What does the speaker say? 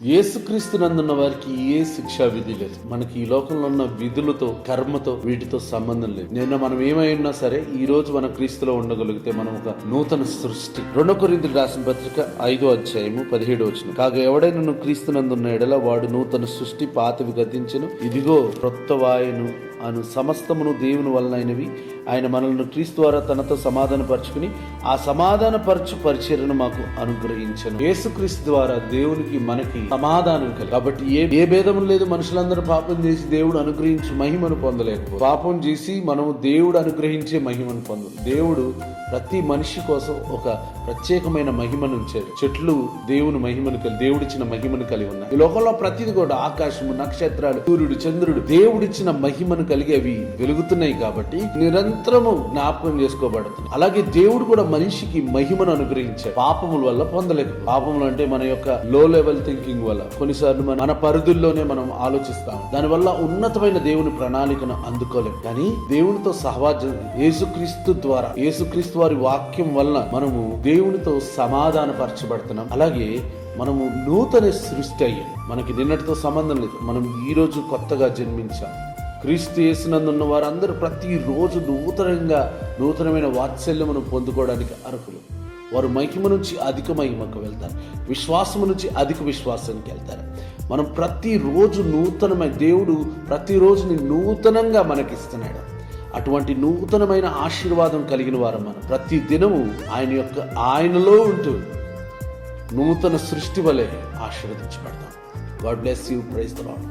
యేసుక్రీస్తునందున్న వారికి ఏ శిక్షా విధి లేదు. మనకి ఈ లోకంలో ఉన్న విధులతో, కర్మతో, వీటితో సంబంధం లేదు. నిన్న మనం ఏమై ఉన్నా సరే ఈ రోజు మన క్రీస్తులో ఉండగలిగితే మనం ఒక నూతన సృష్టి. 2 కొరింథీయులకు రాసిన పత్రిక 5వ అధ్యాయము 17వ వచనం. కాగా ఎవడైనా క్రీస్తునందున్న ఎడల వాడు నూతన సృష్టి, పాతవి గతించెను, ఇదిగో క్రొత్తవాయెను అను సమస్తమును దేవుని వలనైనవి. ఆయన మనల్ని క్రీస్తు ద్వారా తనతో సమాధానపరచుకుని ఆ సమాధానపరచు పరిచర్యను మాకు అనుగ్రహించను. యేసుక్రీస్తు ద్వారా దేవునికి మనకి సమాధానం కలిగి, కాబట్టి ఏ భేదం లేదు. మనుషులందరూ పాపం చేసి దేవుడు అనుగ్రహించి మహిమను పొందలేకపోతే, పాపం చేసి మనము దేవుడు అనుగ్రహించే మహిమను పొందదు. దేవుడు ప్రతి మనిషి కోసం ఒక ప్రత్యేకమైన మహిమను ఉంచాడు. చెట్లు దేవుని మహిమను కలిగి, దేవుడిచ్చిన మహిమను కలిగి ఉన్నాయి. ఈ లోకంలో ప్రతిది కూడా ఆకాశము, నక్షత్రాలు, సూర్యుడు, చంద్రుడు దేవుడిచ్చిన మహిమను కలిగి అవి వెలుగుతున్నాయి. కాబట్టి నిరంతరము జ్ఞాపకం చేసుకోబడుతుంది. అలాగే దేవుడు కూడా మనిషికి మహిమను అనుగ్రహించాడు. పాపముల వల్ల పొందలేదు. పాపములు అంటే మన యొక్క లో లెవెల్ థింకింగ్ వల్ల, కొన్నిసార్లు మన పరిధుల్లోనే మనం ఆలోచిస్తాం. దానివల్ల ఉన్నతమైన దేవుని ప్రణాళికను అందుకోలేము. కానీ దేవునితో సహవాసం యేసుక్రీస్తు ద్వారా, యేసుక్రీస్తు వారి వాక్యం వలన మనము దేవునితో సమాధానపరచబడుతున్నాం. అలాగే మనము నూతన సృష్టి అయ్యాం. మనకి నిన్నటితో సంబంధం లేదు. మనం ఈ రోజు కొత్తగా జన్మించాం. క్రీస్తు యేసునందున్న వారందరూ ప్రతిరోజు నూతనమైన వాత్సల్యమును పొందుకోవడానికి అర్హులు. వారు మహిమ నుంచి అధిక మహిమకు వెళ్తారు, విశ్వాసము నుంచి అధిక విశ్వాసానికి వెళ్తారు. మనం ప్రతిరోజు నూతనమైన, దేవుడు ప్రతిరోజుని నూతనంగా మనకిస్తున్నాడు. అటువంటి నూతనమైన ఆశీర్వాదం కలిగిన వారు మనం ప్రతి దినము ఆయనలో ఉంటూ నూతన సృష్టి వలె ఆశీర్వదించబడతాం. God bless you. Praise the lord.